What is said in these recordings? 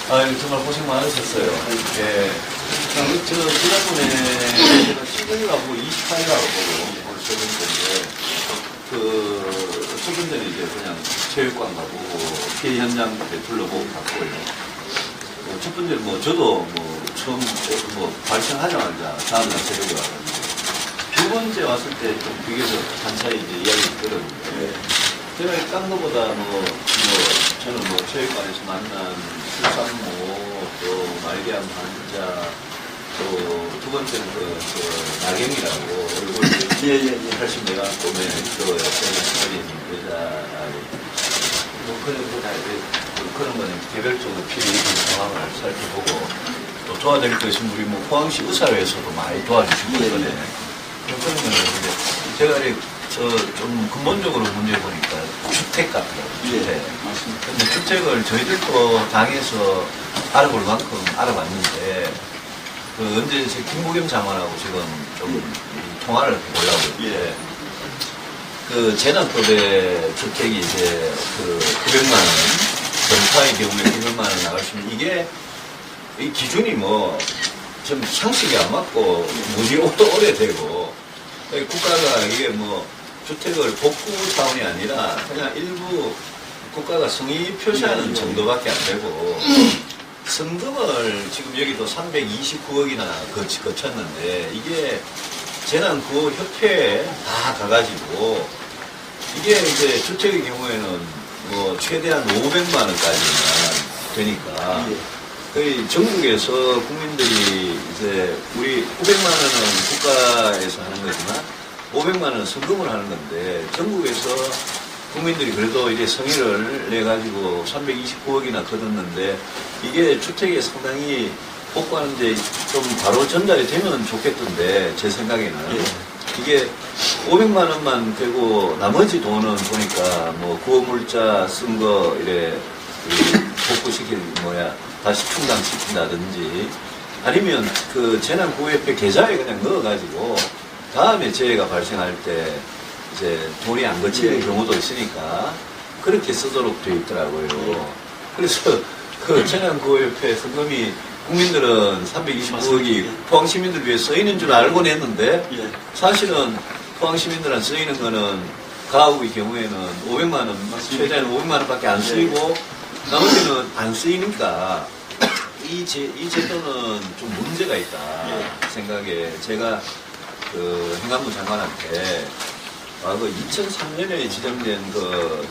정말 고생 많으셨어요. 예. 지난번에 제가 11일하고 28일하고 보고 오늘 세 번째인데, 첫 번째는 이제 그냥 체육관 가보고, 피해 현장 둘러보고 갔고요. 첫 번째는 저도 처음 발생하자마자 다음날 새벽에 와가지고, 두 번째 왔을 때 좀 비교적 한차례 이제 이야기를 들었는데, 제가 딴 거보다 저는 체육관에서 만난 출산모, 또 말기암 환자, 또 두 번째는 나경이라고 얼굴 80내가 꿈에 어린 여자, 그런 거는 개별적으로 필요 있는 상황을 살펴보고, 또 도와드릴 것인 우리 포항시 의사회에서도 많이 도와주시고 있거든요. 그런 거는 제가 좀 근본적으로 문제 보니까 주택 같더라고요. 주택. 예, 맞습니다. 근데 주택을 저희들도 당에서 알아볼 만큼 알아봤는데, 언제 김부겸 장관하고 지금 좀 통화를 해보려고 했는데, 재난급의 주택이 이제 900만 원, 전파의 경우에 900만 원 나갈 수 있는 이게, 이 기준이 좀 상식이 안 맞고, 무지 오래되고, 국가가 이게 주택을 복구 차원이 아니라 그냥 일부 국가가 성의 표시하는 정도밖에 안 되고, 성금을 지금 여기도 329억이나 거쳤는데, 이게 재난구호협회에 다 가가지고, 이게 이제 주택의 경우에는 최대한 500만 원까지만 되니까, 거의 전국에서 국민들이 이제 우리 900만 원은 국가에서 하는 거지만 500만 원은 성금을 하는 건데, 전국에서 국민들이 그래도 이제 성의를 내가지고 329억이나 거뒀는데, 이게 주택에 상당히 복구하는데 좀 바로 전달이 되면 좋겠던데, 제 생각에는. 이게 500만 원만 되고 나머지 돈은 보니까 구호물자 쓴 거 복구시킬 다시 충당시킨다든지, 아니면 재난구호협회 계좌에 그냥 넣어가지고 다음에 재해가 발생할 때 이제 돈이 안 거치는 경우도 있으니까 그렇게 쓰도록 되어 있더라고요. 그래서 재난구호협회 성금이 국민들은 329억이 포항시민들 위해 쓰이는 줄 알고 냈는데, 사실은 포항시민들한테 쓰이는 거는 가옥의 경우에는 500만 원, 최대한 500만 원밖에 안 쓰이고 나머지는 안 쓰이니까 이 제도는 좀 문제가 있다 생각에, 제가 행안부 장관한테 과거 2003년에 지정된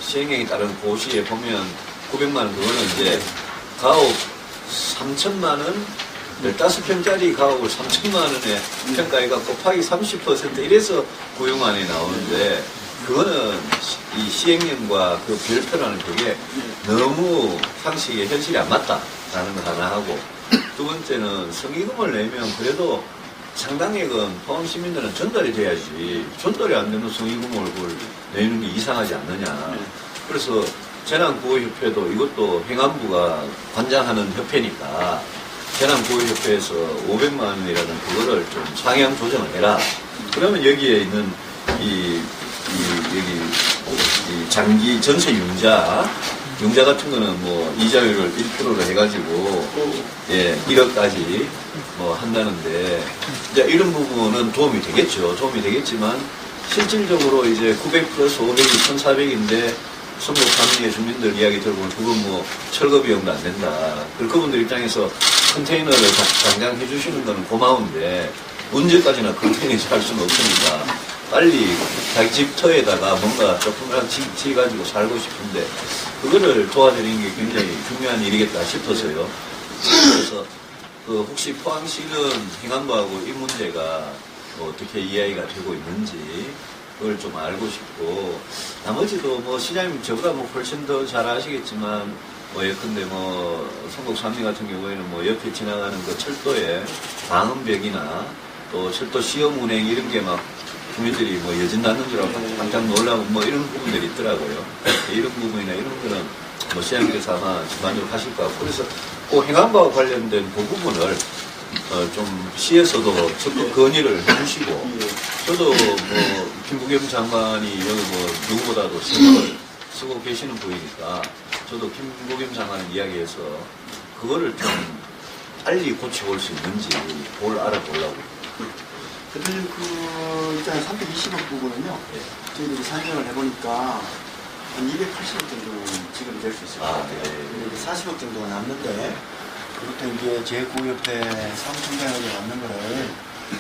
시행령에 따른 고시에 보면 900만 원, 그거는 이제 가옥 3천만 원, 15평짜리 가옥을 3천만 원에 평가해가 곱하기 30% 이래서 900만 원이 나오는데, 그거는 이 시행령과 별표라는 그게 너무 상식에 현실이 안 맞다라는 거 하나 하고, 두 번째는 성의금을 내면 그래도 상당액은 포항 시민들은 전달이 돼야지, 전달이 안 되는 성의금을 내는 게 이상하지 않느냐. 그래서 재난구호협회도 이것도 행안부가 관장하는 협회니까 재난구호협회에서 500만 원이라는 그거를 좀 상향 조정을 해라. 그러면 여기에 있는 이 장기 전세 융자 같은 거는 이자율을 1%로 해가지고 1억까지 한다는데, 이제 이런 부분은 도움이 되겠지만 실질적으로 이제 900 플러스 500이 1400인데 성북 상류의 주민들 이야기 들어보면 그건 철거 비용도 안 된다. 그리고 그분들 입장에서 컨테이너를 당장 해주시는 거는 고마운데, 언제까지나 컨테이너에서 할 수는 없으니까 빨리 자기 집 터에다가 뭔가 조금이라도 지어가지고 살고 싶은데, 그거를 도와드리는 게 굉장히 중요한 일이겠다 싶어서요. 그래서 혹시 포항시는 행안부하고 이 문제가 어떻게 이야기가 되고 있는지 그걸 좀 알고 싶고, 나머지도 시장님 저보다 훨씬 더 잘 아시겠지만, 예컨대 성북 삼리 같은 경우에는 옆에 지나가는 철도에 방음벽이나 또 철도 시험 운행 이런 게 주민들이 여진 닿는 줄 알고 깜짝 놀라고 이런 부분들이 있더라고요. 이런 부분이나 이런 거는 시장님께서 아마 전반적으로 하실 것 같고, 그래서 행안부와 관련된 그 부분을 좀 시에서도 적극 건의를 해주시고, 저도 김부겸 장관이 여기 누구보다도 신경을 쓰고 계시는 분이니까 저도 김부겸 장관을 이야기해서 그거를 좀 빨리 고쳐올 수 있는지 그걸 알아보려고. 대표님, 일단 320억 부분은요, 저희들이 산정을 해보니까 한 280억 정도는 지급이 될 수 있을 것 같아요. 근데 40억 정도가 남는데, 그것도 이제 제9옆에 사무총장에게 맞는 거를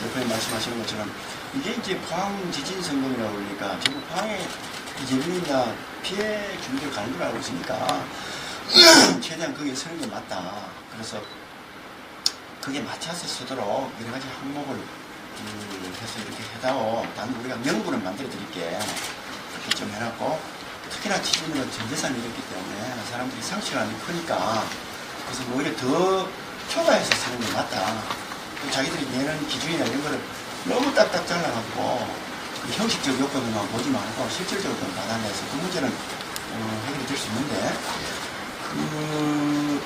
대표님 말씀하시는 것처럼, 이게 이제 포항 지진 성공이라고 그러니까, 전부 포항에 이재민이나 피해 준비를 가는 걸 알고 있으니까, 최대한 거기에 서는 게 맞다. 그래서, 그게 맞춰서 쓰도록 여러 가지 항목을 해서 이렇게 해다오. 난 우리가 명분을 만들어 드릴게. 이렇게 좀 해놨고, 특히나 지진은 전 재산이 있기 때문에 사람들이 상실감이 크니까, 그래서 오히려 더 초과해서 쓰는 게 맞다. 또 자기들이 내는 기준이나 이런 거를 너무 딱딱 잘라갖고, 그 형식적 요건만 보지 말고 실질적으로 좀 받아내서 그 문제는 해결이 될 수 있는데,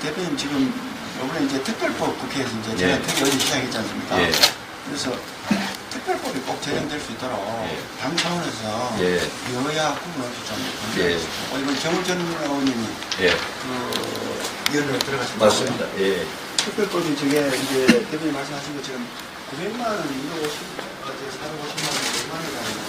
대표님 지금 이번에 이제 특별법 국회에서 이제 제가 특히 어제 시작했지 않습니까? 그래서 특별법이 꼭 제정될 수 있도록 당 차원에서 여야 구분없이 좀 이번 정우전 의원님이 위원회로 들어가셨습니다. 맞습니다. 특별법이 저게 이제 대표님 말씀하신 것처럼 900만 원, 250까지 450만 원, 100만 원이 가능한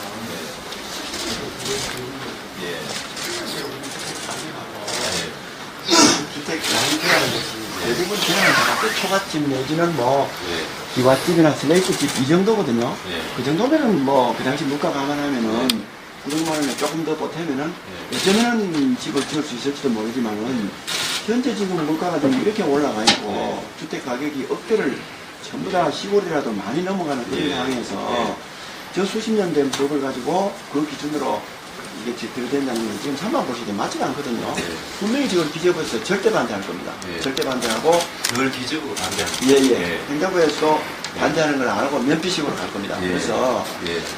주택 양도하는 것이 대부분 지나는 초가집 내지는 뭐 기와집이나 슬레이트집 이 정도거든요. 그 정도면은 뭐 그 당시 물가 감안하면은 900만 원에 조금 더 보태면은 예전에는 집을 지을 수 있을지도 모르지만은 현재 지금 물가가 좀 이렇게 올라가 있고 주택 가격이 억대를 전부 다 시골이라도 많이 넘어가는 그런 상황에서 저 수십 년 된 법을 가지고 그 기준으로 이게 들어된다는 건 지금 산만 보시기에 맞지가 않거든요. 분명히 지금 기재부에서 절대 반대할 겁니다. 절대 반대하고. 그걸 기재부가 반대합니다. 행정부에서도 반대하는 걸 안 하고 면피식으로 갈 겁니다. 그래서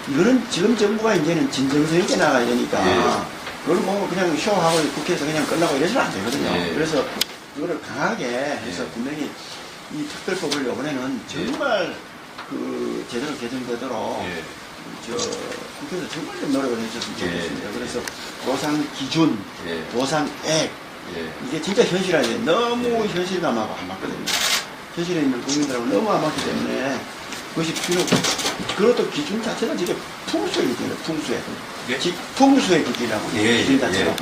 이거는 지금 정부가 이제는 진정성 있게 나가야 되니까 그걸 뭐 그냥 쇼하고 국회에서 그냥 끝나고 이래서는 안 되거든요. 그래서 이거를 강하게 해서 분명히 이 특별법을 이번에는 정말 그 제대로 개정되도록 국회에서 정말 좀 노력을 해줬으면 좋겠습니다. 그래서 보상 기준, 보상액, 이게 진짜 현실화에 너무 현실감하고 안 맞거든요. 현실에 있는 국민들하고 너무 안 맞기 때문에 그것이 필요, 그것도 기준 자체가 이게 풍수의 기준이에요, 풍수의. 풍수의 기준이라고. 기준 자체가.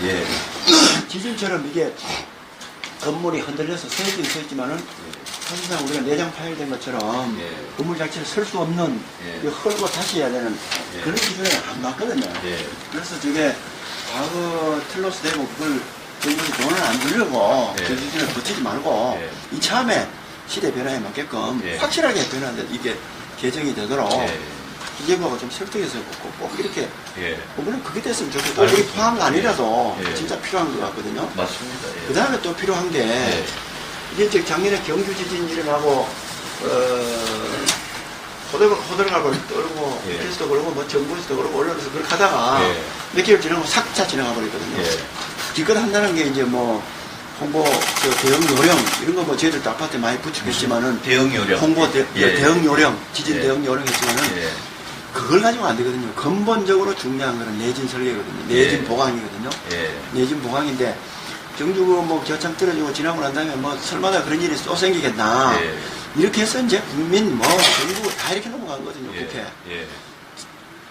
지진처럼 이게 건물이 흔들려서 서 있지만은 사실상 우리가 내장 파열된 것처럼 건물 자체를 설 수 없는 헐고 다시 해야 되는 그런 기준에 안 맞거든요. 그래서 저게 과거 틀로스 되고 그걸 정부에서 돈을 안 주려고 그 기준을 버티지 말고 이참에 시대 변화에 맞게끔 확실하게 변화한데 이게 개정이 되도록 기재부하고 좀 설득해서 꼭 이렇게 물론 그게 됐으면 좋겠고 우리 포항 아니라도 진짜 필요한 것 같거든요. 맞습니다. 그 다음에 또 필요한 게 이게 작년에 경주 지진 일어나고 호들갑을 떨고 밑에서도 그러고 뭐 정부에서도 그러고 올라가서 그렇게 하다가 몇 개월 지나고 싹 지나가 버리거든요. 기껏 한다는 게 이제 뭐 홍보 대응 요령 이런 거 뭐 저희들도 아파트에 많이 붙이겠지만은 대응 요령 홍보 대응 요령 지진 대응 요령 했지만은 그걸 가지고 안 되거든요. 근본적으로 중요한 거는 내진 설계거든요. 내진 보강이거든요. 내진 보강인데 경주고 뭐 겨창 떨어지고 지나고 난 다음에 뭐 설마다 그런 일이 또 생기겠나. 이렇게 해서 이제 국민 뭐 전부 다 이렇게 넘어간 거거든요. 국회.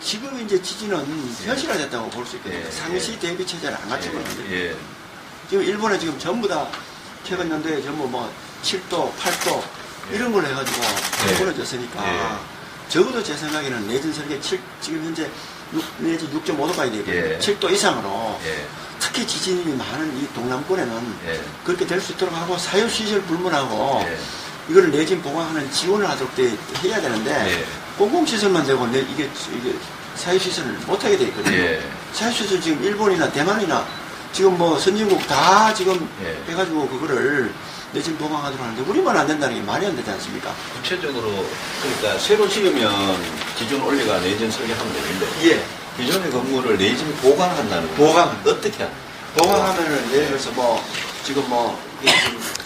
지금 이제 지진은 현실화됐다고 볼 수 있거든요. 상시 대비 체제를 안 갖추고 있는데 지금 일본에 지금 전부 다 최근 연도에 전부 뭐 7도, 8도 이런 걸 해가지고 무너졌으니까 적어도 제 생각에는 내진 설계 지금 현재 6 내지 6.5도 가야 되거든요. 7도 이상으로 특히 지진이 많은 이 동남권에는 그렇게 될 수 있도록 하고 사유시설 불문하고 이거를 내진 보강하는 지원을 하도록 해야 되는데 공공시설만 되고 이게 사유시설을 못하게 돼 있거든요. 사유시설 지금 일본이나 대만이나 지금 뭐 선진국 다 지금 해가지고 그거를 내진 보강하도록 하는데 우리만 안 된다는 게 말이 안 되지 않습니까? 구체적으로 그러니까 새로 지으면 기존 원리가 내진 설계하면 되는데 기존의 건물을 내진 보강한다는 거. 보강 어떻게 하나? 보강하면은 예를 들어서 뭐 지금 뭐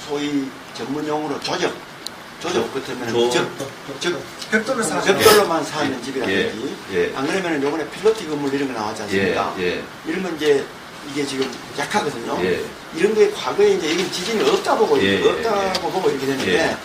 소위 전문 용어로 조적 같으면 벽돌로만 사는 집이라든지 안 그러면은 요번에 필로티 건물 이런 거 나왔지 않습니까? 이런 건 이제 이게 지금 약하거든요. 예. 이런 게 과거에 이제 여기 지진이 없다 보고 예, 없다고 보고 이렇게 되는데 예.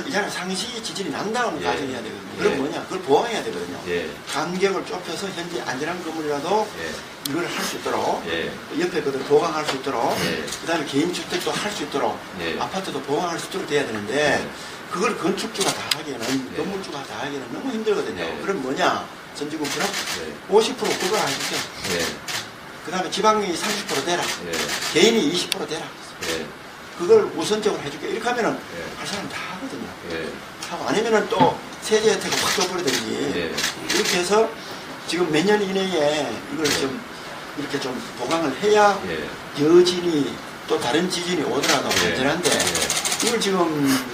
이제는 상시 지진이 난 다음 예. 가정해야 되거든요. 그럼 예. 뭐냐? 그걸 보강해야 되거든요. 예. 간격을 좁혀서 현재 안전한 건물이라도 예. 이걸 할 수 있도록 예. 옆에 것들 보강할 수 있도록 예. 그다음에 개인주택도 할 수 있도록 예. 아파트도 보강할 수 있도록 돼야 되는데 예. 그걸 건축주가 다 하기에는 예. 건물주가 다 하기에는 너무 힘들거든요. 예. 그럼 뭐냐? 전지구분은 예. 50% 그걸 해줄게. 예. 그 다음에 지방이 30% 되라. 예. 개인이 20% 되라. 예. 그걸 우선적으로 해줄게. 이렇게 하면은 예. 할 사람 다 하거든요. 예. 하고 아니면은 또 세제 혜택을 확 줘버리든지 예. 이렇게 해서 지금 몇 년 이내에 이걸 좀 이렇게 좀 보강을 해야 예. 여진이 또 다른 지진이 오더라도 예. 안전한데 예. 이걸 지금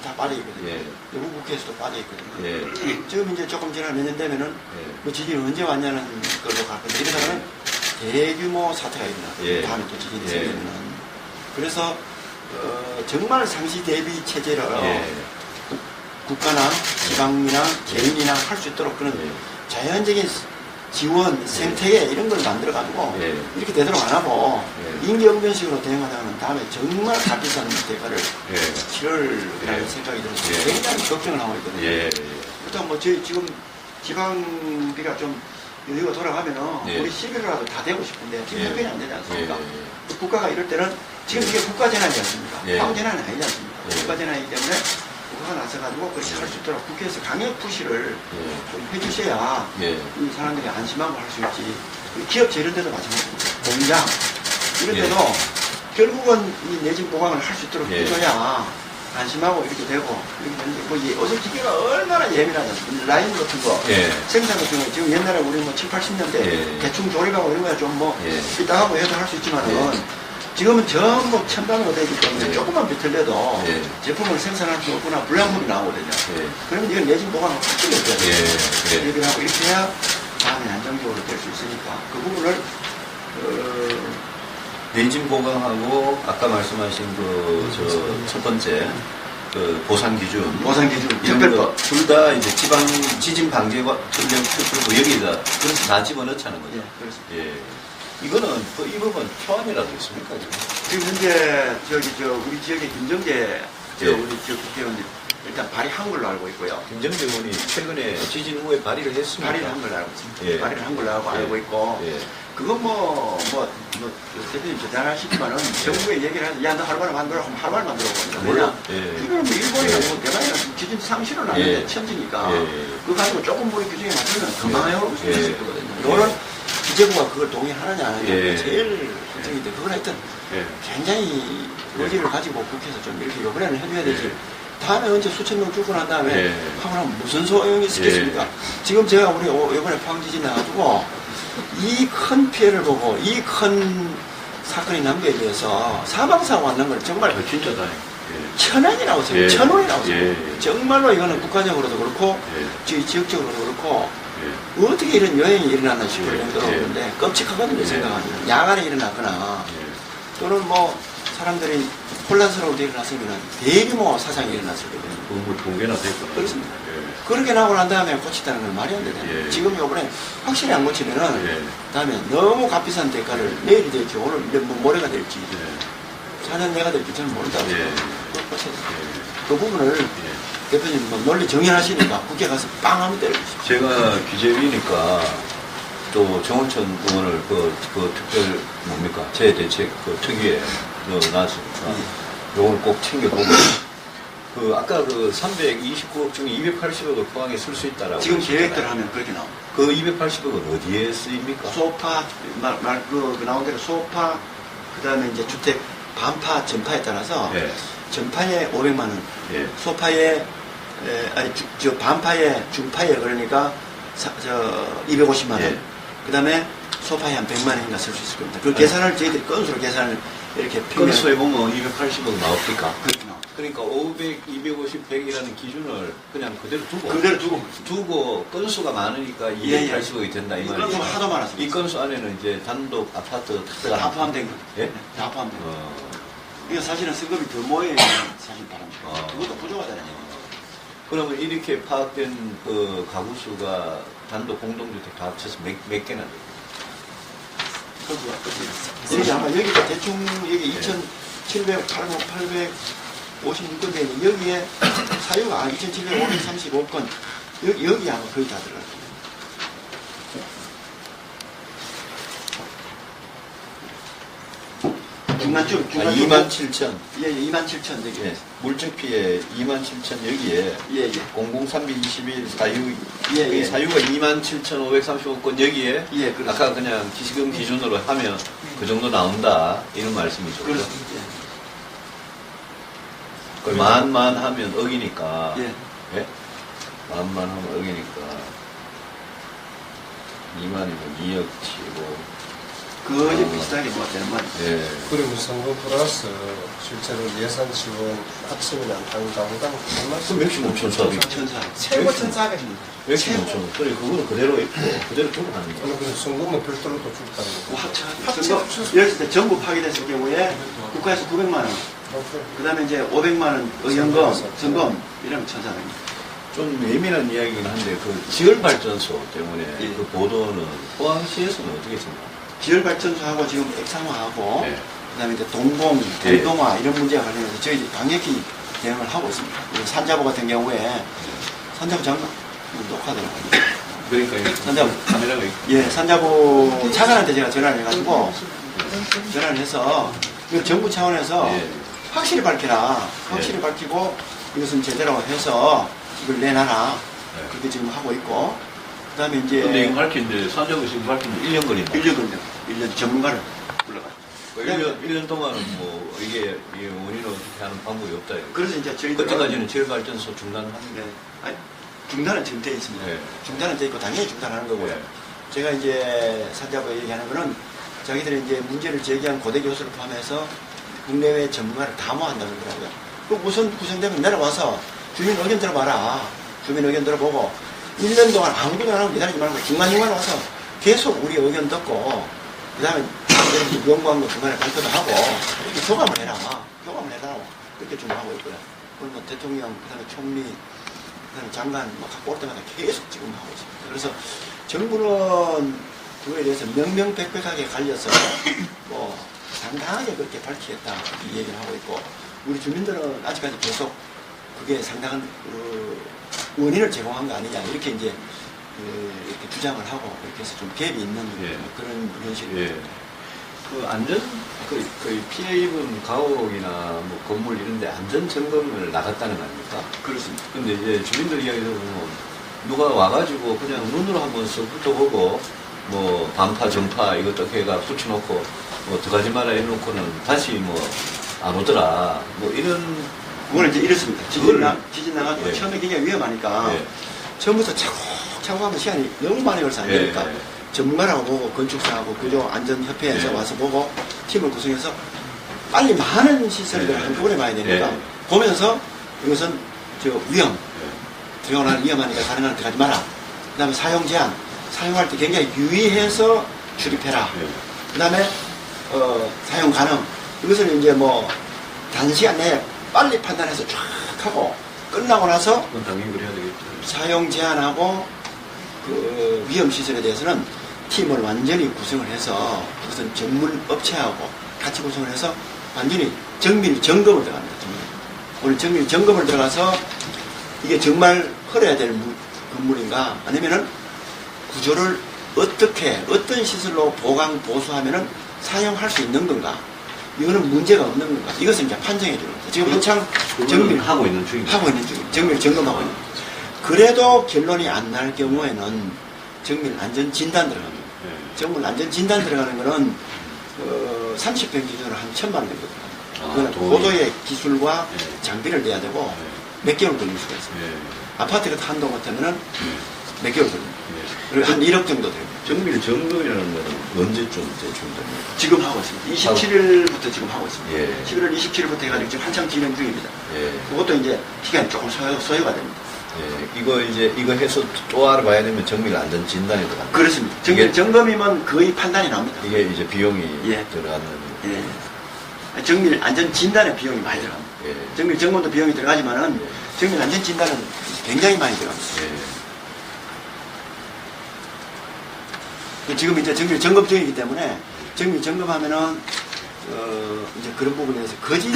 다 빠져 있거든요. 예. 영국 국회에서도 빠져 있거든요. 예. 지금 이제 조금 지나 몇 년 되면은 예. 뭐 지진이 언제 왔냐는 걸로 갈 건데 이러다가는 대규모 사태가 일어나요. 예. 다음에 또 지진이 예. 생기면은. 그래서 정말 상시 대비 체제를 예. 국가나 지방이나 개인이나 할 수 있도록 그런 예. 자연적인 지원, 생태계 이런 걸 만들어가지고 예. 이렇게 되도록 안 하고 예. 임기응변식으로 대응하다가는 다음에 정말 값비싼 대가를 예. 치를 거라는 예. 생각이 들어서 예. 굉장히 걱정을 하고 있거든요. 예. 일단 뭐 저희 지금 지방비가 좀 여유가 돌아가면은 예. 우리 시비로라도 다 되고 싶은데 지금 예. 형편이 안 되지 않습니까? 예. 국가가 이럴 때는 지금 이게 국가재난이지 않습니까? 예. 황재난은 아니지 않습니까? 예. 국가재난이기 때문에 국가가 나서가지고 그렇게 할 수 있도록 국회에서 강력 푸시를 예. 좀 해주셔야 예. 이 사람들이 안심하고 할 수 있지. 기업 이런 데도 마찬가지입니다. 공장 이런 예. 데도 결국은 이 내진 보강을 할 수 있도록 예. 해줘야 안심하고 이렇게 되고 이렇게 되는데 뭐 어제 기계가 얼마나 예민하냐. 라인 같은 거 예. 생산 같은 거 지금 옛날에 우리 뭐 7, 80년대 예. 대충 조립하고 이런 거야 좀 뭐 예. 삐딱하고 해도 할 수 있지만은 지금은 전부 첨단으로 되기 때문에 예. 조금만 비틀려도 예. 제품을 생산할 수 없거나 불량품이 나오거든요. 예. 그러면 이건 내진 보강을 확실히 해줘야 돼요. 예. 예. 얘기를 하고 이렇게 해야 다음에 안정적으로 될 수 있으니까 그 부분을 내진 보강하고 아까 말씀하신 그 첫 번째 그 보상 기준 보상 기준 이런 특별법 둘다 이제 지방 지진 방제와 전력 특별법 여기다 그래서 다 집어넣자는 거죠. 예, 그렇습니다. 예. 이거는 그 이 부분 표안이라도 있습니까 지금? 지금 현재 우리 지역의 김정재 예. 우리 지역 국회의원이 일단 발의한 걸로 알고 있고요. 김정재 의원이 최근에 지진 후에 발의를 했습니다. 발의를 한 걸로 알고 있습니다. 예. 발의를 한 걸로 예. 알고 있고 예. 그건 대표님 잘 아시지만은 정부에 얘기를 해서 야 너 하루만에 만들어 하면 하루만에 만들어 물론, 버린다. 예. 이거는 뭐 일본이나 예. 뭐 대만이나 지진 상실은 아닌데 예. 천지니까 예. 그거 가지고 조금 우리 규정에 맞추면 금방에 오를 수 예. 있을 거거든요. 이거는 기재부가 그걸 동의하느냐 안 하느냐 예. 제일 걱정인데 그걸 하여튼 예. 굉장히 의지를 가지고 국회에서 좀 이렇게 요번에는 해줘야 되지. 다음에 언제 수천 명 죽고 난 다음에 예. 하고 나면 무슨 소용이 있겠습니까? 예. 지금 제가 우리 이번에 포항지진 나가지고 이 큰 피해를 보고 이 큰 사건이 난 거에 대해서 사망사고 왔는 걸 정말 진짜 다행. 천원이 나오세요. 예. 천원이 나오세요. 예. 정말로 이거는 국가적으로도 그렇고 예. 지역적으로도 그렇고 예. 어떻게 이런 여행이 일어났나 싶을 예. 정도로 예. 그런데 끔찍하거든요. 예. 생각하면. 야간에 일어났거나 예. 또는 뭐 사람들이 혼란스러울 때 일어났으면 대규모 사상이 일어났을 거거든요. 뭐 공개나 됐구나. 그렇습니다. 예. 그렇게 나고 난 다음에 고치다는 건 말이 안 되잖아요. 예. 지금 요번에 확실히 안 고치면은 예. 다음에 너무 값비싼 대가를 내일이 될지 오늘 뭐 모레가 될지 예. 4년 내가 될지 저는 모른다고 예. 그걸 고쳐야 돼요. 예. 그 부분을 예. 대표님 뭐 논리 정연하시니까 국회 가서 빵 하면 때려주십시오. 제가 기재위니까 또 정원천 의원을 그 특별 뭡니까 재대책 그 특위에 넣어놨으니까 요걸 꼭 챙겨보고 그 아까 그 329억 중에 280억을 포항에 쓸 수 있다라고 지금 하셨잖아요. 계획대로 하면 그렇게 나옵니다. 그 280억은 어디에 쓰입니까? 소파 그 나온 대로 소파 그다음에 이제 주택 반파 전파에 따라서 예. 전파에 500만 원, 예. 소파에 반파에 중파에 그러니까 250만 원. 예. 그다음에 소파에 한 100만 원인가 쓸 수 있을 겁니다. 그 계산을 저희들이 건수로 계산을 이렇게 건수에 보면 280억 나옵니까? 그렇게 나옵니다. 그러니까 500, 250, 100이라는 기준을 그냥 그대로 두고 그대로 두고 건수가 많으니까 예, 280억이 된다 이 이 말이죠. 건수가 하도 많아서 이 건수 안에는 이제 단독 아파트 탁세가 다 포함된 거. 예? 다 포함된 거. 어. 이거 사실은 승급이 더 모여야 사실 바랍니다. 그것도 부족하다는 얘기. 그러면 이렇게 파악된 그 가구 수가 단독 공동주택 다 합쳐서 몇 개나 돼요? 거기가 끝이에요. 여기 아마 여기가 대충 여기 2,700, 856건 되는 여기에 사유가 2,735건 여기 아마 거의 다 들어가요. 중간쯤 27,000. 예, 27,000 여기. 예. 물적 피해 27,000 여기에 예, 예. 00321 사유 예, 예. 사유가 27,535건 여기에 예, 그렇습니다. 아까 그냥 지금 기준으로 하면 그 정도 나온다 이런 말씀이죠. 그죠? 그렇습니다. 만만 하면 억이니까. 예. 예? 만만 하면 억이니까 2만이면 2억 치고. 거의 비슷하게 뭐 되는 말. 예. 그리고 선거 플러스 실제로 예산 지원 합치면 한 가구당 얼마? 그 맥심 5,400. 천사. 최고 1,400입니다. 맥심 5,000. 그래, 그거는 그대로 있고, 그대로 주고 가는 거야. 저는 그냥 선거는 별도로 또 줄다는 거. 합쳐. 예를 들어 전부 파괴됐을 경우에 국가에서 900만 원, 그 다음에 이제 500만 원 의연금, 점검 이러면 1,400만. 좀 예민한 이야기긴 한데, 그 지열발전소 때문에 예. 그 보도는 포항시에서는 어떻게 생각합니까? 지열발전소하고 지금 액상화하고 네. 그다음에 이제 동봉, 대동화 이런 문제와 관련해서 저희들이 강력히 대응을 하고 있습니다. 산자부 같은 경우에 산자부 장관 녹화되는 거예요. 그러니까 이게 산자부 카메라가 있고. 예, 산자부 차관한테 제가 전화를 해가지고 전화를 해서 그 정부 차원에서 예. 확실히 밝혀라. 확실히 밝히고 이것은 제대로 해서 이걸 내놔라. 네. 그렇게 지금 하고 있고 그다음에 이제 근데 이거 밝힌데, 산적을 지금 밝힌데 1년 걸린다. 1년 걸려. 1년 전문가를 불러가요. 1년 동안은 뭐, 이게 원인을 어떻게 하는 방법이 없다. 이거. 그래서 이제 저희들 그때까지는 지열발전소 중단하는 네. 아니, 중단은 지금 되어 있습니다. 네. 중단은 되어 있고 당연히 중단하는 거고요. 네. 제가 이제 산자부에 얘기하는 거는 자기들이 이제 문제를 제기한 고대 교수를 포함해서 국내외 전문가를 다 모아한다는 거라고요. 그 우선 구성되면 내려와서 주민 의견 들어봐라. 주민 의견 들어보고 1년 동안 아무것도 안 하고 기다리지 말고 중간중간 와서 계속 우리 의견 듣고 그 다음에 연구한 거 중간에 발표도 하고 이렇게 교감을 해라. 교감을 해라고 그렇게 준비하고 있고요. 그리고 뭐 대통령, 그 다음에 총리, 그 다음에 장관 뭐 갖고 올 때마다 계속 지금 하고 있습니다. 그래서 정부는 그거에 대해서 명명백백하게 갈려서 뭐 상당하게 그렇게 밝히겠다 이 얘기를 하고 있고 우리 주민들은 아직까지 계속 그게 상당한 원인을 제공한 거 아니냐 이렇게 이제 이렇게 주장을 하고 이렇게 해서 좀 갭이 있는 예. 그런 현실입니다. 예. 그 안전, 그 피해 입은 가옥이나 뭐 건물 이런데 안전 점검을 나갔다는 거 아닙니까? 그렇습니다. 근데 이제 주민들 이야기 들어보면 누가 와가지고 그냥 눈으로 한번 쓱 훑어보고 뭐 반파, 전파 이것도 해가 붙여놓고 뭐 들어가지 마라 해놓고는 다시 뭐 안 오더라. 뭐 이런. 그거는 이제 이렇습니다. 지진 나가지고 예. 처음에 굉장히 위험하니까 예. 처음부터 차고 하면 시간이 너무 많이 걸려서 안 되니까 예. 전문가라고 보고 건축사하고 구조안전협회에서 예. 와서 보고 팀을 구성해서 빨리 많은 시설들을 예. 한꺼번에 봐야 되니까 예. 보면서 이것은 위험 예. 들어가는 위험하니까 가능한 들어가지 마라. 그 다음에 사용 제한 사용할 때 굉장히 유의해서 출입해라. 예. 그 다음에 사용 가능 이것을 이제 뭐 단시간 내에 빨리 판단해서 쫙 하고 끝나고 나서 그건 당연히 그래야 되겠죠. 사용 제한하고 그 위험 시설에 대해서는 팀을 완전히 구성을 해서 그것은 전문 업체하고 같이 구성을 해서 완전히 정밀 점검을 들어갑니다. 오늘 정밀 점검을 들어가서 이게 정말 헐어야 될 건물인가 아니면은 구조를 어떻게 어떤 시설로 보강 보수하면은 사용할 수 있는 건가 이거는 문제가 없는 건가 이것을 이제 판정해 주는 거죠. 지금 한창 정밀 하고 있는 중입니다. 하고 있는 중입니다. 정밀 점검하고 있는 거죠. 그래도 결론이 안 날 경우에는 정밀 안전 진단 들어갑니다. 예. 정밀 안전 진단 들어가는 거는 30평 기준으로 한 1,000만 원 정도 들어갑니다. 그거는 고도의 기술과 예. 장비를 내야 되고 예. 몇 개월 걸릴 수가 있어요. 예. 아파트 같은 한동 같으면은 예. 몇 개월 걸립니다. 예. 그리고 한 1억 정도 됩니다. 정밀 점검이라는 거는 언제쯤 대충 됩니까? 지금 하고 있습니다. 27일부터 지금 하고 있습니다. 예. 11월 27일부터 해가지고 지금 한창 진행 중입니다. 예. 그것도 이제 시간이 조금 소요가 됩니다. 예. 이거 해서 또 알아봐야 되면 정밀 안전 진단이 들어갑니다. 그렇습니다. 정밀 이게- 점검이면 거의 판단이 나옵니다. 이게 이제 비용이 예. 들어가는. 예. 정밀 안전 진단에 비용이 많이 들어갑니다. 예. 정밀 점검도 비용이 들어가지만은 예. 정밀 안전 진단은 굉장히 많이 들어갑니다. 예. 지금 이제 정밀 점검 중이기 때문에 점검하면은 이제 그런 부분에서 거진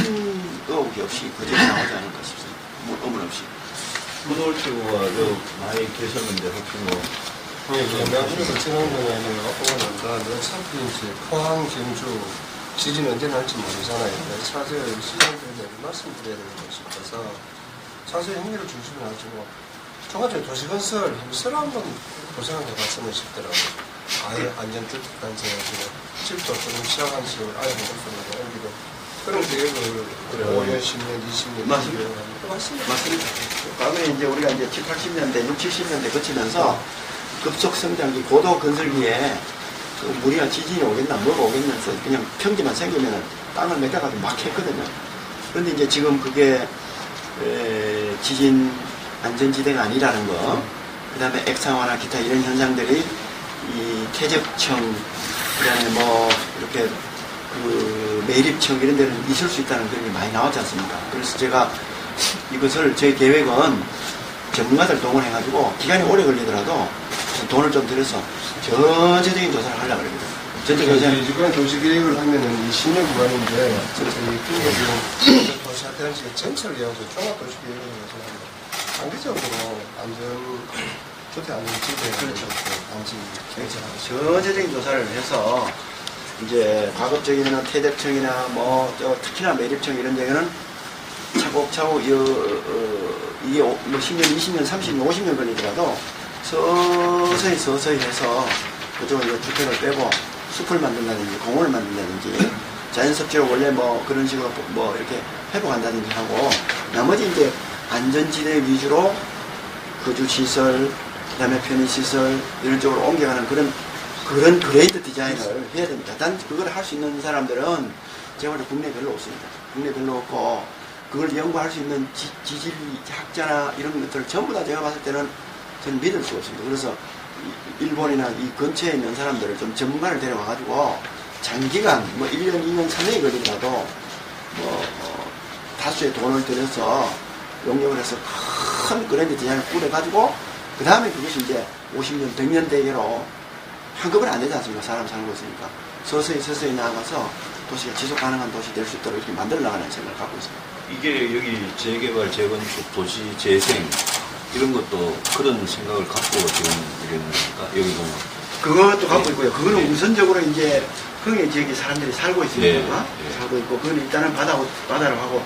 의혹이 없이 거짓이 나오지 않을까 싶습니다. 뭐 의문 없이. 분월치고가 많이 계셨는데 혹시 뭐 명시로 지난번에 보면 어차피 이제 포항, 경주 지진 언제 날지 모르잖아요. 차제 시장들에 말씀드려야 되는 싶어서 차제 행위를 중심으로 해가지고 종합적 도시건설 힘쓸 한번 고생을 해봤으면 싶더라고요. 아예 안전주택단지해가지고 집도 조금 시작한 식으로 아예 먹을 옮기고 그런 계획을 5년, 10년, 20년 맞습니다. 맞습니다. 과거에 이제 우리가 이제 70, 80년대, 60, 70년대 거치면서 급속 성장기, 고도 건설기에 그 무리한 지진이 오겠나, 뭐가 오겠면서 그냥 평지만 생기면 땅을 메꿔가지고 막 했거든요. 그런데 이제 지금 그게 지진 안전지대가 아니라는 거, 그 다음에 액상화나 기타 이런 현상들이 이 퇴적청, 그 다음에 뭐 이렇게 그 매립청 이런 데는 있을 수 있다는 그런 게 많이 나왔지 않습니까? 그래서 제가 이것을 제 계획은 전문가들 동원해가지고 기간이 오래 걸리더라도 돈을 좀 들여서 전체적인 조사를 하려고 합니다. 이번 도시계획을 하면은 20년 구간인데 저희 지금 도시화단지 전체를 이용해서 종합도시계획을 해서 단기적으로 주택 안전지대 그렇죠. 단지 전체적인 조사를 해서 이제 가급적이면 퇴적청이나 뭐 특히나 매립청 이런 데는 차곡차곡 이게 뭐 10년, 20년, 30년, 50년 걸리더라도 서서히 해서 그쪽으로 주택을 빼고 숲을 만든다든지 공원을 만든다든지 자연석지로 원래 뭐 그런 식으로 뭐 이렇게 회복한다든지 하고 나머지 이제 안전지대 위주로 거주시설, 그 다음에 편의시설 이런 쪽으로 옮겨가는 그런 그레이드 디자인을 해야 됩니다. 단 그걸 할 수 있는 사람들은 제가 볼 때 국내에 별로 없습니다. 국내에 별로 없고 그걸 연구할 수 있는 지질학자나 이런 것들을 전부 다 제가 봤을 때는 저는 믿을 수가 없습니다. 그래서 일본이나 이 근처에 있는 사람들을 좀 전문가를 데려와가지고 장기간 뭐 1년, 2년, 3년이 걸리더라도 다수의 돈을 들여서 용역을 해서 큰 그랜드 디자인을 꾸려가지고 그 다음에 그것이 이제 50년, 100년 대계로 한꺼번에 안 되지 않습니까? 사람 살고 있으니까. 서서히 나아가서 도시가 지속 가능한 도시 될 수 있도록 이렇게 만들어 나가는 생각을 갖고 있습니다. 이게 여기 재개발, 재건축, 도시 재생 이런 것도 그런 생각을 갖고 지금 이런 겁니까? 여기 보면. 그것도 갖고 있고요. 그거는 우선적으로 이제 흥해 지역에 사람들이 살고 있으니까 예. 살고 있고 그건 일단은 바다로 하고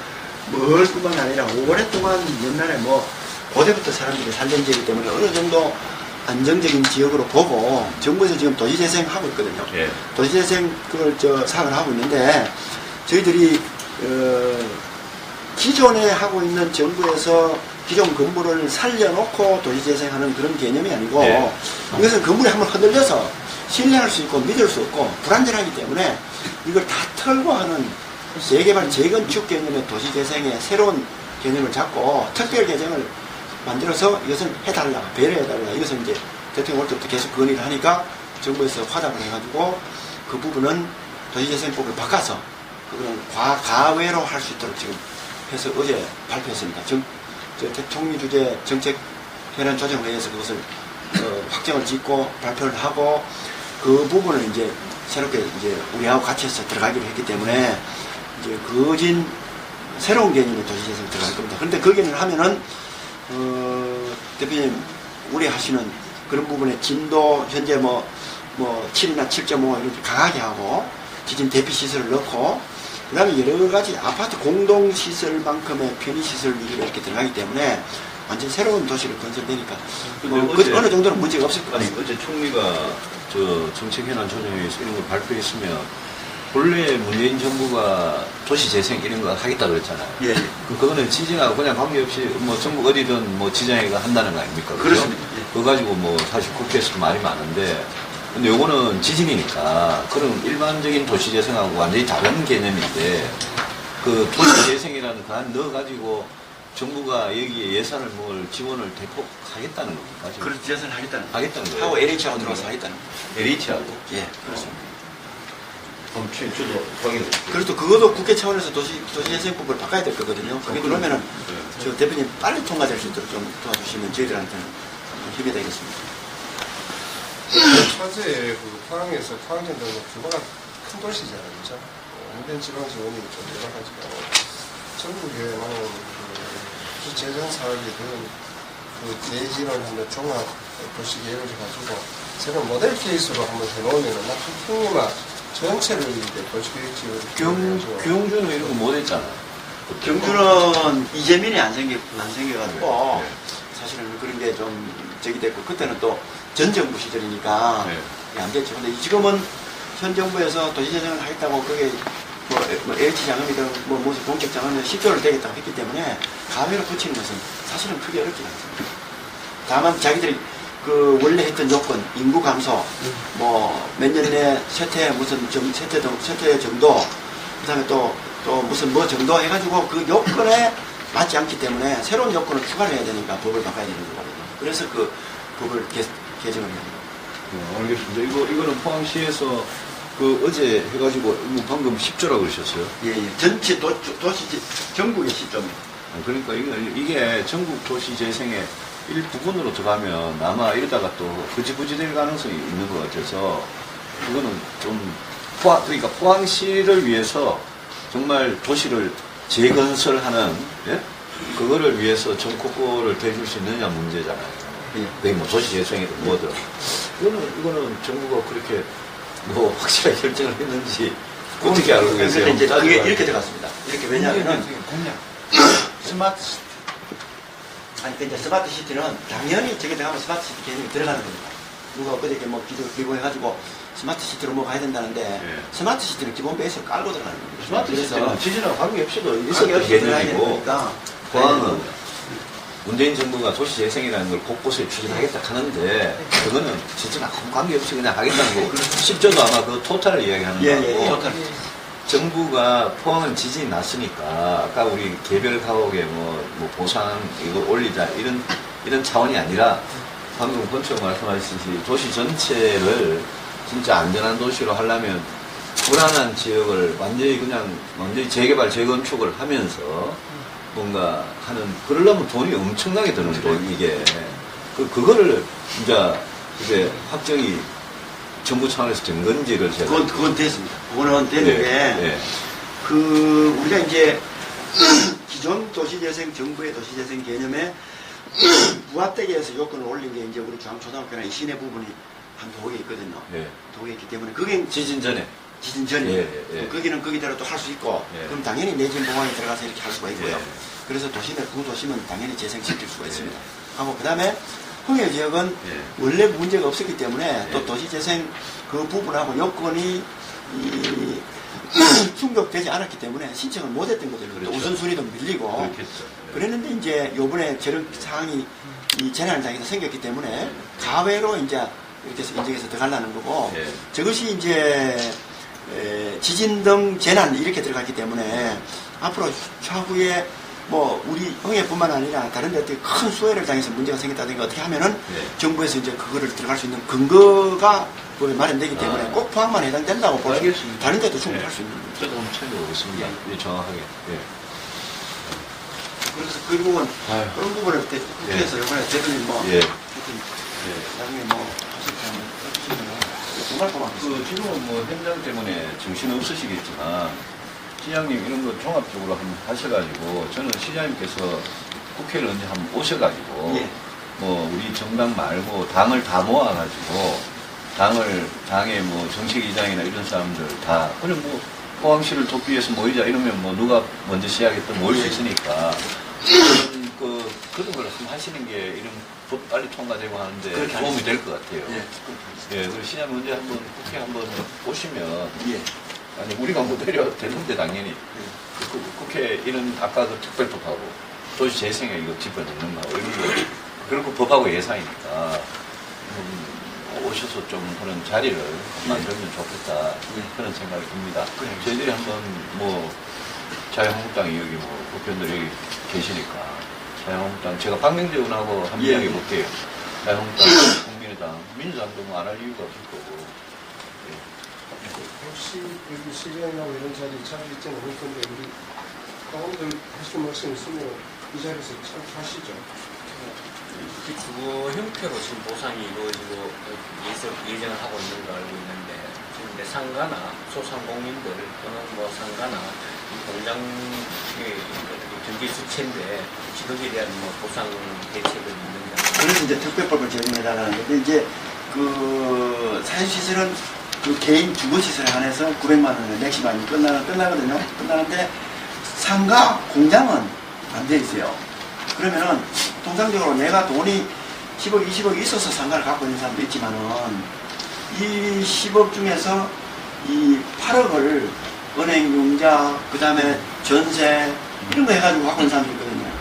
뭘 뿐만 아니라 오랫동안 옛날에 뭐 고대부터 사람들이 살던 지역이기 때문에 어느 정도 안정적인 지역으로 보고 정부에서 지금 도시재생 하고 있거든요. 예. 도시재생 그걸 사업을 하고 있는데 저희들이 기존에 하고 있는 정부에서 기존 건물을 살려놓고 도시재생하는 그런 개념이 아니고 예. 이것은 건물이 한번 흔들려서 신뢰할 수 있고 믿을 수 없고 불안전하기 때문에 이걸 다 털고 하는 재개발 재건축 개념의 도시재생의 새로운 개념을 잡고 특별 개정을 만들어서 이것은 해달라, 배려해달라. 이것은 이제 대통령 올 때부터 계속 건의를 하니까 정부에서 화답을 해가지고 그 부분은 도시재생법을 바꿔서 그거는 가외로 할 수 있도록 지금 해서 어제 발표했습니다. 대통령 주재 정책 현안 조정회의에서 그것을 확정을 짓고 발표를 하고 그 부분을 이제 새롭게 이제 우리하고 같이 해서 들어가기로 했기 때문에 이제 거진 새로운 개념의 도시재생 들어갈 겁니다. 그런데 거기는 하면은 대표님 우려하시는 그런 부분에 진도 현재 뭐 7이나 7.5 이렇게 강하게 하고 지진 대피 시설을 넣고 그 다음에 여러 가지 아파트 공동시설만큼의 편의시설 위주로 이렇게 들어가기 때문에 완전 새로운 도시를 건설되니까 어느 정도는 문제가 없을 것 같습니다. 어제 총리가 정책현안 조정회의에서 이런 걸 발표했으면 본래 문재인 정부가 도시재생 이런 거 하겠다 그랬잖아요. 예. 그거는 지진하고 그냥 관계없이 뭐 전국 어디든 뭐 지자체가 한다는 거 아닙니까? 그렇습니다. 예. 그거 가지고 뭐 사실 국회에서도 말이 많은데 근데 요거는 지진이니까 그런 일반적인 도시재생하고 완전히 다른 개념인데 그 도시재생이라는 거 안 넣어가지고 정부가 여기에 예산을 뭘 지원을 대폭 하겠다는 겁니까? 지금? 그런 재산을 하겠다는 거예요. 하고 LH하고 들어가서 하겠다는 거예요. LH하고? 예, 그렇습니다. 저도 확인해 그래도 그것도 국회 차원에서 도시재생법을 바꿔야 될 거거든요. 그게 그러면은 저 대표님 빨리 통과될 수 있도록 좀 도와주시면 저희들한테는 힘이 되겠습니다. 차제에 포항에서 포항전 등록 규모가 큰 도시잖아요, 그죠? 한편 지방 지원이 좀 여러 가지가 전국에 나는 그 재정 사업이든 그 대지론하는 종합 도시 계획을 가지고 제가 모델 케이스로 한번 해놓으면은 나 풍림아 전체를 이제 도시 계획 지원 경주는 이런 거 못했잖아요. 경주는 이재민이 안 생겨가지고 사실은 그런 게 좀 저기 됐고 그때는 또 전 정부 시절이니까 안 됐죠. 근데 지금은 현 정부에서 도시재정을 하겠다고 그게 뭐 LH 자금이든 뭐 무슨 공적 자금이든 10조를 되겠다고 했기 때문에 가외로 붙이는 것은 사실은 크게 어렵지 않습니다. 다만 자기들이 그 원래 했던 요건, 인구 감소, 뭐 몇 년 내 세태 무슨 세태 정도, 그다음에 또 무슨 뭐 정도 해가지고 그 요건에 맞지 않기 때문에 새로운 요건을 추가를 해야 되니까 법을 바꿔야 되는 거거든요. 그래서 그 법을 개정을 해야 돼요. 알겠습니다. 이거는 포항시에서 그 어제 해가지고 뭐 방금 10조라고 그러셨어요? 예. 전체 도시 전국의 시점입니다. 그러니까 이게 전국 도시 재생의 일부분으로 들어가면 아마 이러다가 또 흐지부지 될 가능성이 있는 것 같아서 그거는 좀 그러니까 포항시를 위해서 정말 도시를 재건설하는 그거를 위해서 정코를 대줄 수 있느냐 문제잖아요. 그게 뭐 도시 재생이든 뭐든 이거는 정부가 그렇게 뭐 확실하게 결정을 했는지 어떻게 알고 계세요? 이제 그게 이렇게 들어갔습니다. 이렇게 왜냐하면 공략 스마트 시티. 아니, 이제 스마트 시티는 당연히 저게 들어가면 스마트 시티 개념이 들어가는 겁니다. 누가 그저께 뭐 기부해가지고 스마트 시티로 뭐 가야 된다는데 스마트 시티는 기본 베이스를 깔고 들어가는 겁니다. 스마트 시티는 지진하고 관계없이도 있었던 관계없이 개념이고 그러니까 포항은 문재인 정부가 도시 재생이라는 걸 곳곳에 추진하겠다 하는데 그거는 진짜 아무 관계없이 그냥 하겠다는 거고 10조도 아마 그 토탈을 이야기하는 거고 토탈. 정부가 포항은 지진이 났으니까 아까 우리 개별 가옥에 뭐 보상 이거 올리자 이런 차원이 아니라 방금 권총 말씀하셨듯이 도시 전체를 진짜 안전한 도시로 하려면 불안한 지역을 완전히 재개발 재건축을 하면서 뭔가 하는 그러려면 돈이 엄청나게 드는 돈 이게 그거를 이제 확정이 정부 차원에서 된 건지를 제가 그건 됐습니다. 그거는 되는 게 우리가 이제 기존 도시재생 정부의 도시재생 개념에 부합되게 해서 요건을 올린 게 이제 우리 중앙초등학교나 이 시내 부분이 한 도에 있거든요. 도에 있기 때문에 그게 지진 전에 거기는 거기대로 또 할 수 있고 그럼 당연히 내진 보강에 들어가서 이렇게 할 수가 있고요. 그래서 구도심은 당연히 재생시킬 수가 있습니다. 하고 그 다음에 홍해 지역은 원래 문제가 없었기 때문에 또 도시재생 그 부분하고 요건이 충족되지 않았기 때문에 신청을 못했던 거죠. 그렇죠. 우선순위도 밀리고 그랬는데 이제 요번에 저런 상황이 이 재난장에서 생겼기 때문에 가외로 이제 이렇게 해서 인정해서 들어가려는 거고 저것이 이제 지진 등 재난 이렇게 들어갔기 때문에 앞으로 차후에 뭐 우리 홍해뿐만 아니라 다른 데 큰 수해를 당해서 문제가 생겼다든가 어떻게 하면은 정부에서 이제 그거를 들어갈 수 있는 근거가 법에 마련되기 때문에 꼭 포항만 해당된다고 보시면 다른 데도 충분히 할 수 있는 거죠. 저도 한번 찾아보겠습니다. 정확하게. 그래서 그 부분 그런 부분을 국회에서 이번에 대표님 뭐 나중에 뭐 하실 때 한번 해주시면 정말 고맙습니다. 지금은 뭐 현장 때문에 정신 없으시겠지만 시장님 이런 거 종합적으로 한번 하셔가지고 저는 시장님께서 국회를 언제 한번 오셔가지고 뭐 우리 정당 말고 당을 다 모아가지고 당의 뭐 정책위장이나 이런 사람들 다 그냥 뭐 포항시를 돕기 위해서 모이자 이러면 뭐 누가 먼저 시작했든 모일 수 있으니까 그런 걸 한번 하시는 게 이런 법 빨리 통과되고 하는데 도움이 될 것 같아요. 그리고 시장님 언제 한번 국회 한번 오시면 아니 우리가 못 내려 되는데 당연히 국회 이런 아까 그 특별법하고 도시 재생에 이거 짚어내는 거 이런 거 그리고 법하고 예산이니까 오셔서 좀 그런 자리를 만들면 좋겠다 그런 생각이 듭니다. 저희들이 한번 뭐 자유한국당이 여기 뭐 국회의원들 여기 계시니까 자유한국당 제가 박명재 의원하고 한번 이야기해 볼게요. 자유한국당, 국민의당, 민주당도 뭐 안 할 이유가 없을 거고. 혹시 여기 시장하고 이런 자리 자주 있지 않을 건데 우리 강원들 하실 말씀 있으면 이 자리에서 참하시죠. 주거 형태로 지금 보상이 이루어지고 예정을 하고 있는 걸 알고 있는데 지금 이제 상가나 소상공인들 또는 뭐 상가나 이 공장의 경기 주체인데 혹시 거기에 대한 뭐 보상 대책은 있는가? 그래서 이제 특별법을 제정해달라는 건데, 이제 그 사유시설은 그 개인 주거시설에 한해서 900만 원의 맥시멈이 끝나거든요. 끝나는데 상가, 공장은 안 돼 있어요. 그러면은 통상적으로 내가 돈이 10억, 20억이 있어서 상가를 갖고 있는 사람도 있지만은 이 10억 중에서 이 8억을 은행융자, 그 다음에 전세 이런 거 해가지고 갖고 있는 사람도 있거든요.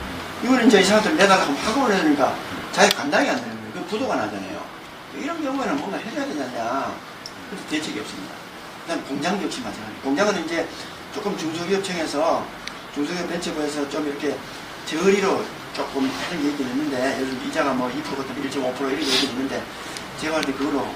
이거는 이제 이 사람들 내다가 학원을 해주니까 자기 감당이 안 되는 거예요. 그 부도가 나잖아요. 이런 경우에는 뭔가 해줘야 되지 않냐. 그래서 대책이 없습니다. 그 다음에 공장 역시 마찬가지예요. 공장은 이제 조금 중소기업청에서 중소기업 벤처부에서 좀 이렇게 저리로 조금 하는 얘기는 있는데, 요즘 이자가 뭐 2% 같은 1.5% 이렇게 얘기는 있는데, 제가 볼 때 그걸로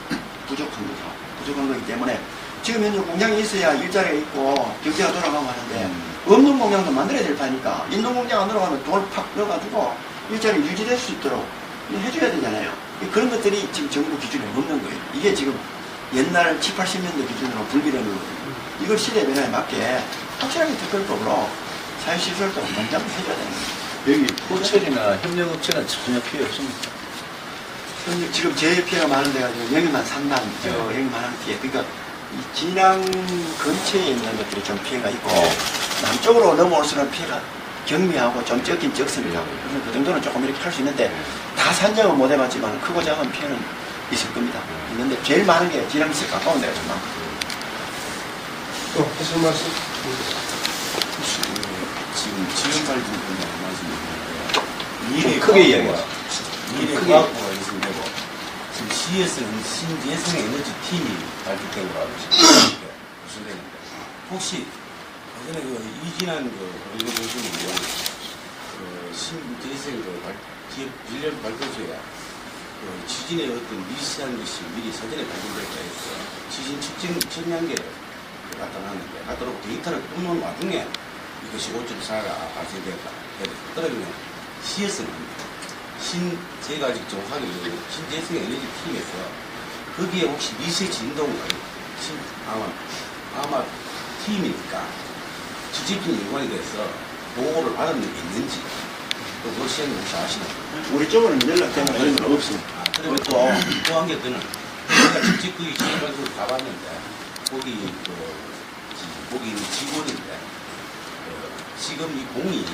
부족한 거죠. 부족한 거기 때문에 지금 현재 공장이 있어야 일자리가 있고 경제가 돌아가고 하는데, 없는 공장도 만들어야 될 파니까 있는 공장 안 들어가면 돈을 팍 넣어가지고 일자리 유지될 수 있도록 해줘야 되잖아요. 그런 것들이 지금 정부 기준에 없는 거예요. 이게 지금 옛날 7, 80년대 기준으로 불비된 거거든요. 이걸 시대 변화에 맞게 확실하게 특별법으로 사회시설도 공장도 해줘야 되는 거예요. 여기 호텔이나 협력업체는 전혀 필요 없습니다. 지금 제일 피해가 많은 데가 여기만 산단, 여기만 하는 피해. 그러니까 이 진앙 근처에 있는 것들이 좀 피해가 있고, 남쪽으로 넘어올수록 피해가 경미하고 좀 적긴 적습니다. 그래서 그 정도는 조금 이렇게 할 수 있는데, 다 산정은 못 해봤지만 크고 작은 피해는 있을 겁니다. 있는데 제일 많은 게 진앙시 가까운 데가 좀 많고. 또 하실 말씀? 지금 지원발 분야를 말씀드리는데 미래 크게 이야기하세요. 미래 크게. 과학부가 있는데고 지금 시에서는 신재생 에너지 팀이 발표된 거라고 보시는데 혹시 예전에 그 이진한 그 어린이 교수님이 신재생 기업 전력 발전소에 그 지진의 어떤 미세한 것이 미리 사전에 발견될까 해서 지진 측정 측량계를 갖다 놨는데 갖다 놓고 데이터를 뽑는 와중에 이것이 5.4가 발생됐다. 그러면 시에서는 제가 아직 정확하게 신재생 에너지 팀에서 거기에 혹시 미세 진동을 아마 팀이니까 직접적인 연관이 돼서 보고를 받은 게 있는지 또 그것은 혹시 아시나요? 우리 쪽으로는 연락된 건 없습니다. 그리고 또 한 개 더는 제가 직접 거기 지원반소를 가봤는데 거기 거기 있는 직원인데 지금 이 공이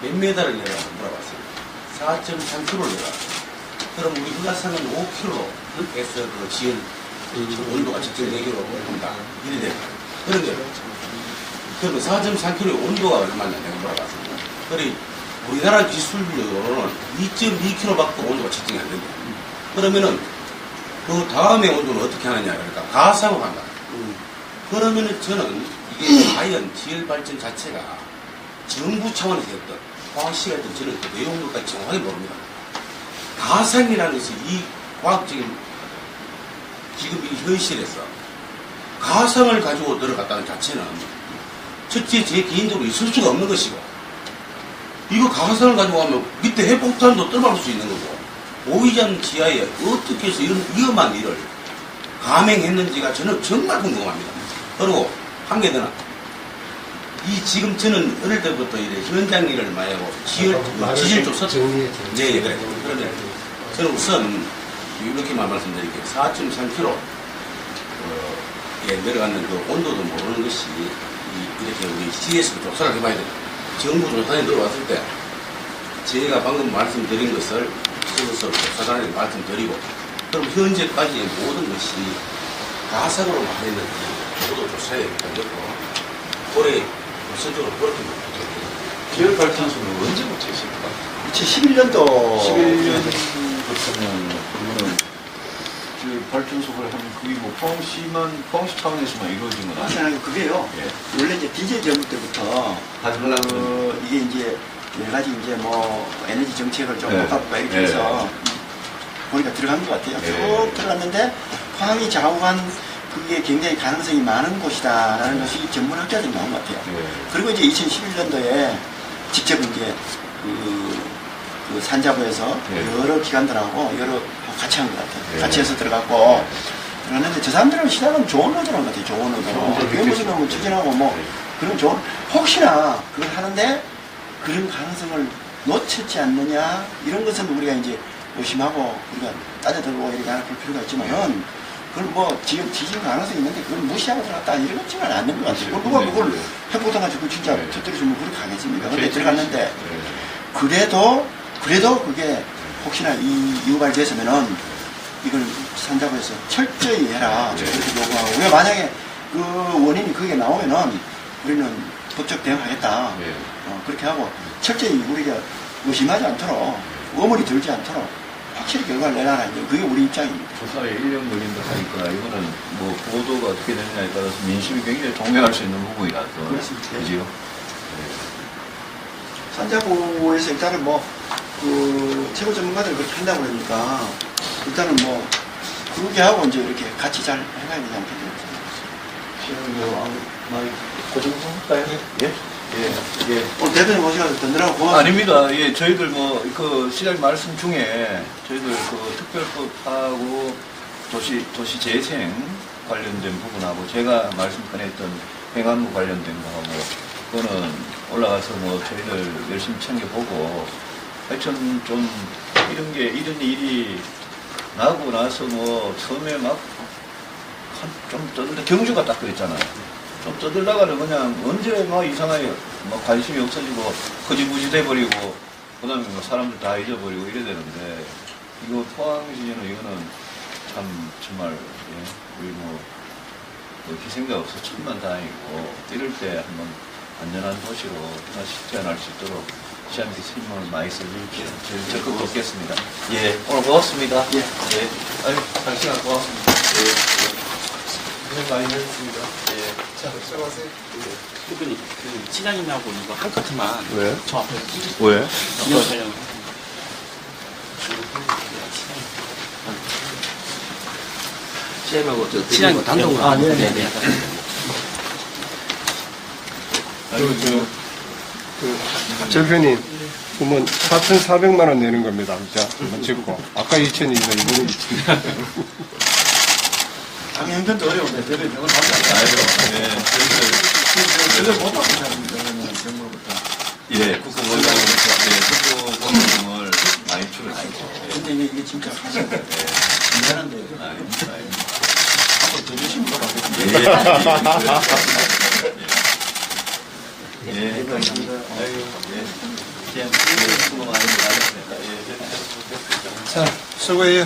몇 메다를 내려가서 물어봤어요. 4.3km를 내려갔어요. 그럼 우리 휴가산은 5km 에서 그 지연 온도가 측정되기로 한다. 이래 돼요. 그런데 그러면 4.3km의 온도가 얼마냐 내가 물어봤습니다. 그래 우리나라 기술로는 2.2km밖에 온도가 측정이 안 된다. 그러면은 그 다음에 온도는 어떻게 하느냐 그러니까 가상으로 한다. 그러면은 저는 이게 과연 지열 발전 자체가 정부 차원에서 했던 과학시간도 저는 그 내용들까지 정확하게 모릅니다. 가상이라는 것이 이 과학적인 지금 이 현실에서 가상을 가지고 들어갔다는 자체는 첫째 제 개인적으로 있을 수가 없는 것이고 이거 가상을 가지고 가면 밑에 해폭탄도 떨어질 수 있는 거고 오이장 지하에 어떻게 해서 이런 위험한 일을 감행했는지가 저는 정말 궁금합니다. 그리고 한 개 더는 이 지금 저는 어릴 때부터 이래 현장 일을 많이 하고 지질 쪽 정리해 네, 그래. 그런데 저는 우선 이렇게만 말씀드릴게요. 4.3km 에 내려가는 그 온도도 모르는 것이 이렇게 우리 시에서 조사를 해봐야 돼요. 정부 조사에 들어왔을 때 제가 방금 말씀드린 것을 서울서 조사단에 말씀드리고 그럼 현재까지의 모든 것이 가상으로 말했는지 모두 조사에 걸렸고 올해 우선적으로 그렇게 못했거든요. 지열 발전소는 언제부터 있습니까? 2011년도 11년부터는 그거는 지열 발전소를 하면 그게 뭐 포항시 차원에서만 이루어진 건 아니에요? 마찬가지로 그게요. 예. 원래 이제 DJ 정부 때부터 이게 이제 여러 가지 이제 뭐 에너지 정책을 좀 네. 복합과 이렇게 네. 해서 보니까 들어간 것 같아요. 네. 쭉 들어갔는데 포항이 좌우한 그게 굉장히 가능성이 많은 곳이다라는 것이 전문 학자들이 나온 것 같아요. 네. 그리고 이제 2011년도에 직접 이제 그 산자부에서 네. 여러 기관들하고 같이 한 것 같아요. 네. 같이 해서 들어갔고 그러는데 저 사람들은 시작은 좋은 의도란 것 같아요. 좋은 의도. 그게 무슨 너무 추진하고 뭐 그런 좋은 혹시나 그걸 하는데 그런 가능성을 놓쳤지 않느냐 이런 것은 우리가 이제 의심하고 우리가 따져들고 이렇게 할 필요가 있지만은 그걸 뭐 지금 지진 가능성이 있는데 그걸 무시하고 들어갔다 이러지는 않는 것 같아요. 누가 그걸 해보다가지고 진짜 저들이 뭐 그렇게 가겠습니까? 근데 들어갔는데 그래도 그게 혹시나 이 유발됐으면은 이걸 산자부에서 철저히 해라. 그렇게 요구하고 우리가 만약에 그 원인이 그게 나오면은 우리는 법적 대응하겠다. 그렇게 하고 철저히 우리가 의심하지 않도록 어머니 들지 않도록 확실히 결과를 내놔라. 그게 우리 입장입니다. 조사에 1년 걸린다 하니까 이거는 뭐 보도가 어떻게 되느냐에 따라서 민심이 굉장히 동요할 수 있는 부분이라서. 그렇습니다. 그지요? 산자부에서 일단은 뭐, 최고 전문가들 그렇게 한다고 그러니까, 일단은 뭐, 그렇게 하고 이제 이렇게 같이 잘 해가야 되지 않겠습니까? 고정성 할까요? 예? 예. 오늘 대표님 오셔서 듣느라고 고맙습니다. 아닙니다. 예, 저희들 뭐, 시장 말씀 중에 저희들 특별법하고 도시재생 관련된 부분하고 제가 말씀 꺼냈던 행안부 관련된 거하고 그거는 올라가서 뭐 저희들 열심히 챙겨보고 하여튼 좀 이런 일이 나고 나서 뭐 처음에 막 좀 떠들다 경주가 딱 그랬잖아요. 좀 떠들다가는 그냥 언제 막 이상하게 막 관심이 없어지고 거지무지 돼버리고 그다음에 뭐 사람들 다 잊어버리고 이래야 되는데 이거 포항시는 이거는 참 정말 우리 뭐 희생자 없어 천만 다행이고 이럴 때 한번 안전한 도시로 다시 태어날 수 있도록 시장님께 힘을 많이 써주십시오. 저희 적극 돕겠습니다. 예, 오늘 고맙습니다. 예. 예. 아유, 잘 시간 고맙습니다. 예. 고생 많이 했습니다. 예. 자, 수고하세요. 대표님, 시장님하고 이거 한 커트만 왜? 저 앞에 왜? 기념 촬영을 시장님하고 저 시장님 단독으로. 네네. 대표님, 그러면 4,400만 원 내는 겁니다. 자, 한번 찍고. 아까 2,000이니까 이번에 2,000. 자기 형편도 어려운데, 대표님 이걸 받지 아이고, 예. 저희들 못 받고 있습니다. 정부로부터. 예, 국고보증을 많이 줄였습니다. 근데 이게 진짜 사실 미안한데, 한번 더 주시면 더 받겠습니다. 예, 감사합니다. 아이고, 예. 수고 많이 하셨습니다. 예, 자, 수고해요.